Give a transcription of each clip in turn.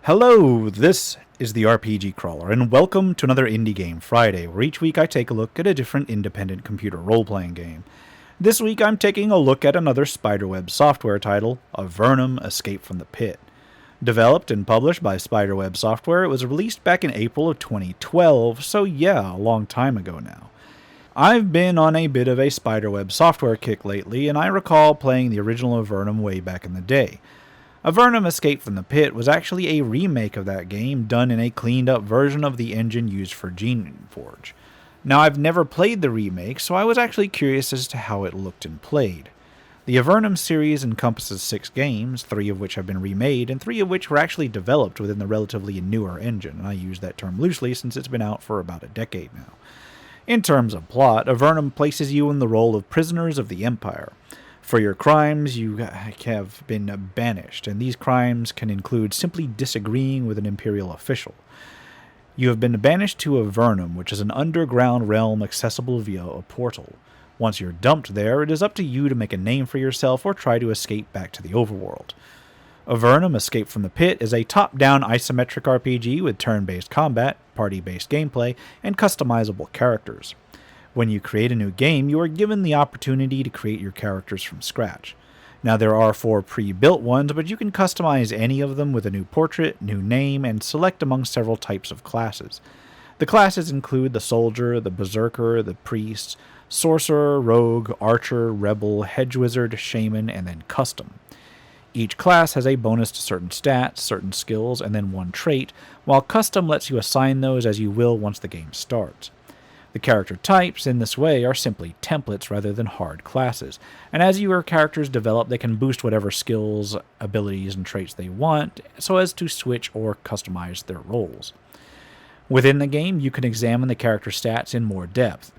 Hello, this is the RPG Crawler, and welcome to another Indie Game Friday, where each week I take a look at a different independent computer role-playing game. This week I'm taking a look at another Spiderweb software title, Avernum: Escape from the Pit. Developed and published by Spiderweb Software, it was released back in April of 2012, so yeah, a long time ago now. I've been on a bit of a Spiderweb Software kick lately, and I recall playing the original Avernum way back in the day. Avernum: Escape from the Pit was actually a remake of that game done in a cleaned up version of the engine used for GeneForge. Now, I've never played the remake, so I was actually curious as to how it looked and played. The Avernum series encompasses 6 games, 3 of which have been remade, and 3 of which were actually developed within the relatively newer engine, and I use that term loosely since it's been out for about a decade now. In terms of plot, Avernum places you in the role of prisoners of the Empire. For your crimes, you have been banished, and these crimes can include simply disagreeing with an imperial official. You have been banished to Avernum, which is an underground realm accessible via a portal. Once you're dumped there, it is up to you to make a name for yourself or try to escape back to the Overworld. Avernum: Escape from the Pit is a top-down isometric RPG with turn-based combat, party-based gameplay, and customizable characters. When you create a new game, you are given the opportunity to create your characters from scratch. Now, there are 4 pre-built ones, but you can customize any of them with a new portrait, new name, and select among several types of classes. The classes include the soldier, the berserker, the priest, sorcerer, rogue, archer, rebel, hedge wizard, shaman, and then custom. Each class has a bonus to certain stats, certain skills, and then 1 trait, while custom lets you assign those as you will once the game starts. The character types, in this way, are simply templates rather than hard classes, and as your characters develop, they can boost whatever skills, abilities, and traits they want, so as to switch or customize their roles. Within the game, you can examine the character stats in more depth.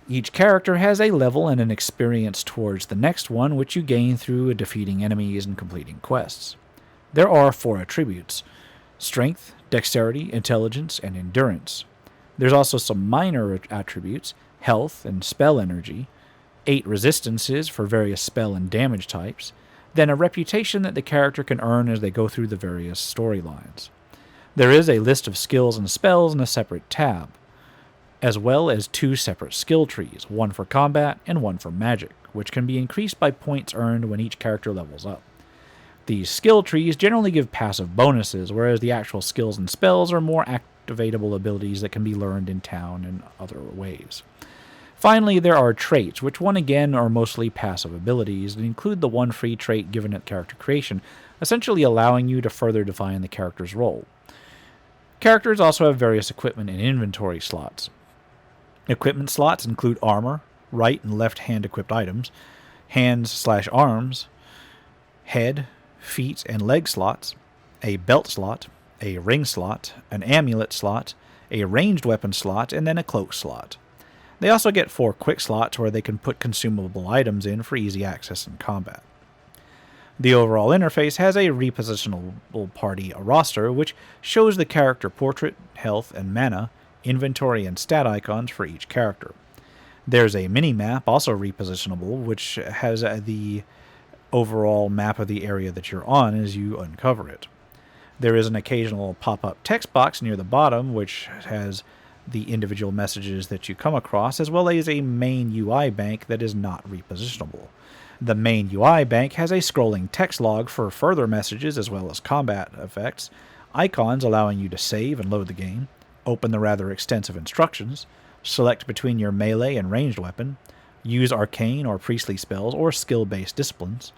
Each character has a level and an experience towards the next one, which you gain through defeating enemies and completing quests. There are 4 attributes: strength, dexterity, intelligence, and endurance. There's also some minor attributes: health and spell energy, 8 resistances for various spell and damage types, then a reputation that the character can earn as they go through the various storylines. There is a list of skills and spells in a separate tab, as well as 2 separate skill trees, one for combat and one for magic, which can be increased by points earned when each character levels up. These skill trees generally give passive bonuses, whereas the actual skills and spells are more activatable abilities that can be learned in town and other ways. Finally, there are traits, which one again are mostly passive abilities and include the 1 free trait given at character creation, essentially allowing you to further define the character's role. Characters also have various equipment and inventory slots. Equipment slots include armor, right and left hand equipped items, hands/arms, head, feet, and leg slots, a belt slot, a ring slot, an amulet slot, a ranged weapon slot, and then a cloak slot. They also get 4 quick slots where they can put consumable items in for easy access in combat. The overall interface has a repositionable party roster, which shows the character portrait, health and mana, inventory and stat icons for each character. There's a mini-map, also repositionable, which has the overall map of the area that you're on as you uncover it. There is an occasional pop-up text box near the bottom, which has the individual messages that you come across, as well as a main UI bank that is not repositionable. The main UI bank has a scrolling text log for further messages as well as combat effects, icons allowing you to save and load the game, open the rather extensive instructions, select between your melee and ranged weapon, use arcane or priestly spells or skill-based disciplines.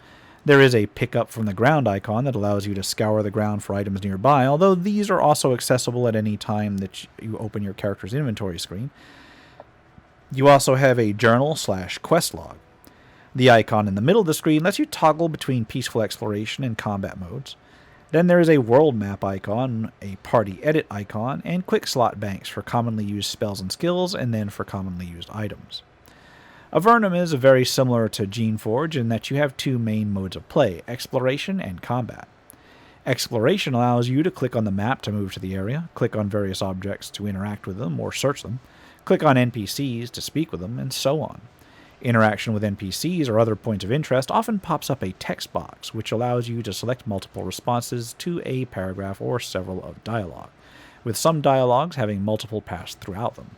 There is a pick up from the ground icon that allows you to scour the ground for items nearby, although these are also accessible at any time that you open your character's inventory screen. You also have a journal/quest log. The icon in the middle of the screen lets you toggle between peaceful exploration and combat modes. Then there is a world map icon, a party edit icon, and quick slot banks for commonly used spells and skills, and then for commonly used items. Avernum is very similar to GeneForge in that you have 2 main modes of play, exploration and combat. Exploration allows you to click on the map to move to the area, click on various objects to interact with them or search them, click on NPCs to speak with them, and so on. Interaction with NPCs or other points of interest often pops up a text box, which allows you to select multiple responses to a paragraph or several of dialogue, with some dialogues having multiple paths throughout them.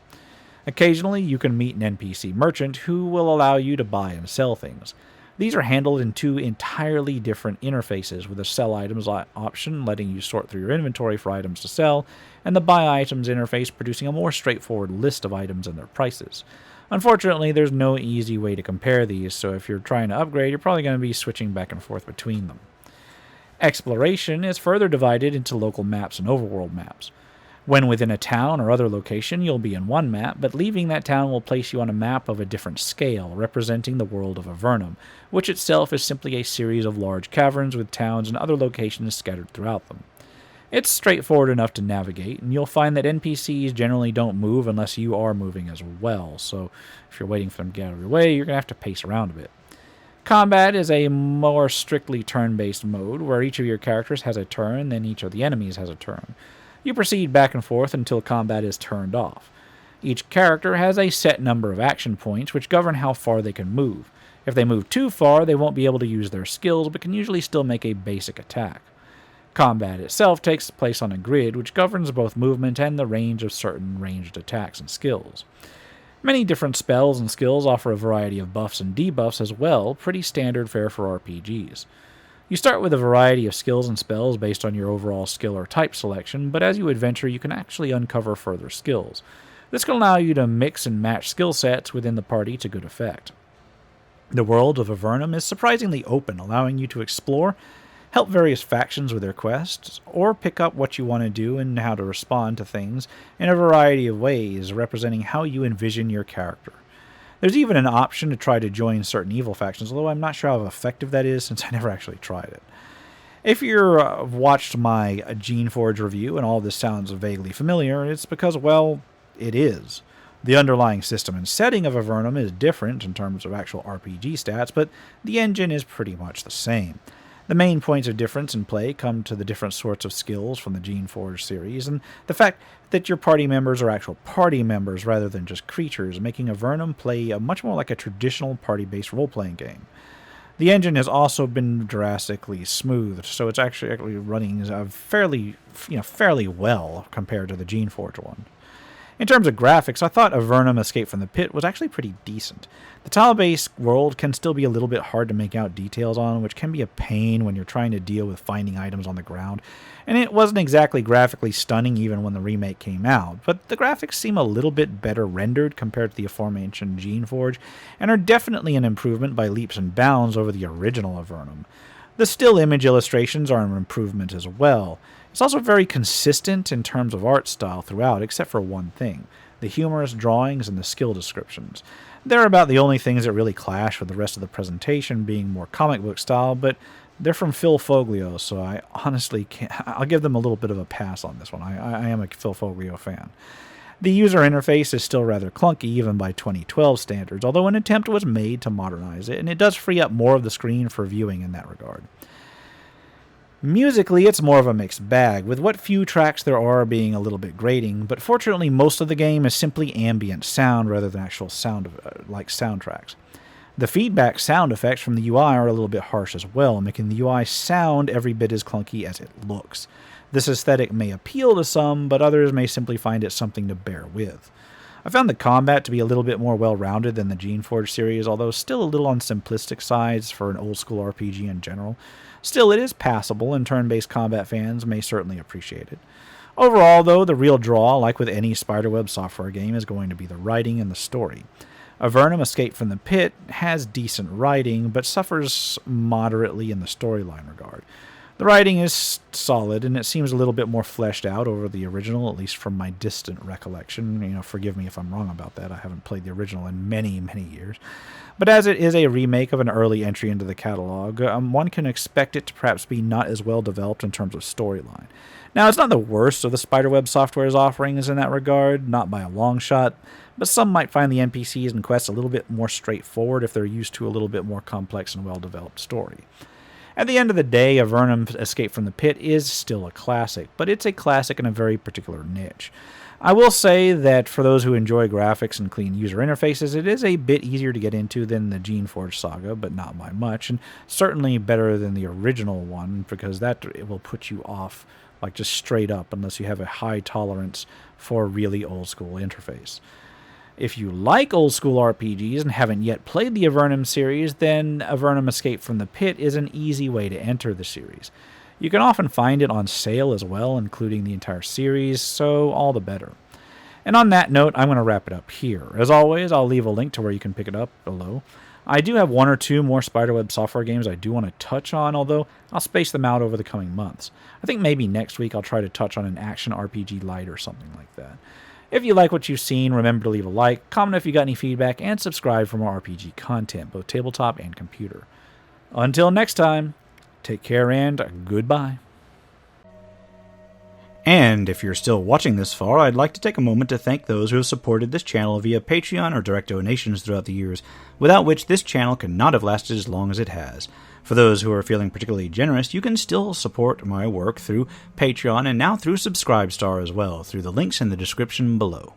Occasionally, you can meet an NPC merchant who will allow you to buy and sell things. These are handled in two entirely different interfaces, with the sell items option letting you sort through your inventory for items to sell, and the buy items interface producing a more straightforward list of items and their prices. Unfortunately, there's no easy way to compare these, so if you're trying to upgrade, you're probably going to be switching back and forth between them. Exploration is further divided into local maps and overworld maps. When within a town or other location, you'll be in one map, but leaving that town will place you on a map of a different scale, representing the world of Avernum, which itself is simply a series of large caverns with towns and other locations scattered throughout them. It's straightforward enough to navigate, and you'll find that NPCs generally don't move unless you are moving as well, so if you're waiting for them to get out of your way, you're going to have to pace around a bit. Combat is a more strictly turn-based mode, where each of your characters has a turn, then each of the enemies has a turn. You proceed back and forth until combat is turned off. Each character has a set number of action points, which govern how far they can move. If they move too far, they won't be able to use their skills, but can usually still make a basic attack. Combat itself takes place on a grid, which governs both movement and the range of certain ranged attacks and skills. Many different spells and skills offer a variety of buffs and debuffs as well, pretty standard fare for RPGs. You start with a variety of skills and spells based on your overall skill or type selection, but as you adventure you can actually uncover further skills. This can allow you to mix and match skill sets within the party to good effect. The world of Avernum is surprisingly open, allowing you to explore, help various factions with their quests, or pick up what you want to do and how to respond to things in a variety of ways, representing how you envision your character. There's even an option to try to join certain evil factions, although I'm not sure how effective that is since I never actually tried it. If you've watched my Geneforge review and all this sounds vaguely familiar, it's because, well, it is. The underlying system and setting of Avernum is different in terms of actual RPG stats, but the engine is pretty much the same. The main points of difference in play come to the different sorts of skills from the Geneforge series, and the fact that your party members are actual party members rather than just creatures, making Avernum play much more like a traditional party-based role-playing game. The engine has also been drastically smoothed, so it's actually running fairly well compared to the Geneforge one. In terms of graphics, I thought Avernum Escape from the Pit was actually pretty decent. The tile-based world can still be a little bit hard to make out details on, which can be a pain when you're trying to deal with finding items on the ground, and it wasn't exactly graphically stunning even when the remake came out, but the graphics seem a little bit better rendered compared to the aforementioned Geneforge, and are definitely an improvement by leaps and bounds over the original Avernum. The still image illustrations are an improvement as well. It's also very consistent in terms of art style throughout, except for one thing: the humorous drawings and the skill descriptions. They're about the only things that really clash with the rest of the presentation being more comic book style, but they're from Phil Foglio, so I honestly can't. I'll give them a little bit of a pass on this one. I am a Phil Foglio fan. The user interface is still rather clunky even by 2012 standards, although an attempt was made to modernize it, and it does free up more of the screen for viewing in that regard. Musically, it's more of a mixed bag, with what few tracks there are being a little bit grating, but fortunately most of the game is simply ambient sound rather than actual sound like soundtracks. The feedback sound effects from the UI are a little bit harsh as well, making the UI sound every bit as clunky as it looks. This aesthetic may appeal to some, but others may simply find it something to bear with. I found the combat to be a little bit more well-rounded than the Geneforge series, although still a little on simplistic sides for an old-school RPG in general. Still, it is passable, and turn-based combat fans may certainly appreciate it. Overall, though, the real draw, like with any Spiderweb software game, is going to be the writing and the story. Avernum Escape from the Pit has decent writing, but suffers moderately in the storyline regard. The writing is solid, and it seems a little bit more fleshed out over the original, at least from my distant recollection. Forgive me if I'm wrong about that. I haven't played the original in many, many years. But as it is a remake of an early entry into the catalog, one can expect it to perhaps be not as well developed in terms of storyline. Now, it's not the worst of the Spiderweb Software's offerings in that regard, not by a long shot, but some might find the NPCs and quests a little bit more straightforward if they're used to a little bit more complex and well-developed story. At the end of the day, Avernum Escape from the Pit is still a classic, but it's a classic in a very particular niche. I will say that for those who enjoy graphics and clean user interfaces, it is a bit easier to get into than the Geneforge saga, but not by much, and certainly better than the original one, because that it will put you off, like just straight up, unless you have a high tolerance for a really old school interface. If you like old school RPGs and haven't yet played the Avernum series, then Avernum Escape from the Pit is an easy way to enter the series. You can often find it on sale as well, including the entire series, so all the better. And on that note, I'm going to wrap it up here. As always, I'll leave a link to where you can pick it up below. I do have one or two more Spiderweb software games I do want to touch on, although I'll space them out over the coming months. I think maybe next week I'll try to touch on an action RPG light or something like that. If you like what you've seen, remember to leave a like, comment if you got any feedback, and subscribe for more RPG content, both tabletop and computer. Until next time, take care and goodbye. And if you're still watching this far, I'd like to take a moment to thank those who have supported this channel via Patreon or direct donations throughout the years, without which this channel could not have lasted as long as it has. For those who are feeling particularly generous, you can still support my work through Patreon and now through Subscribestar as well, through the links in the description below.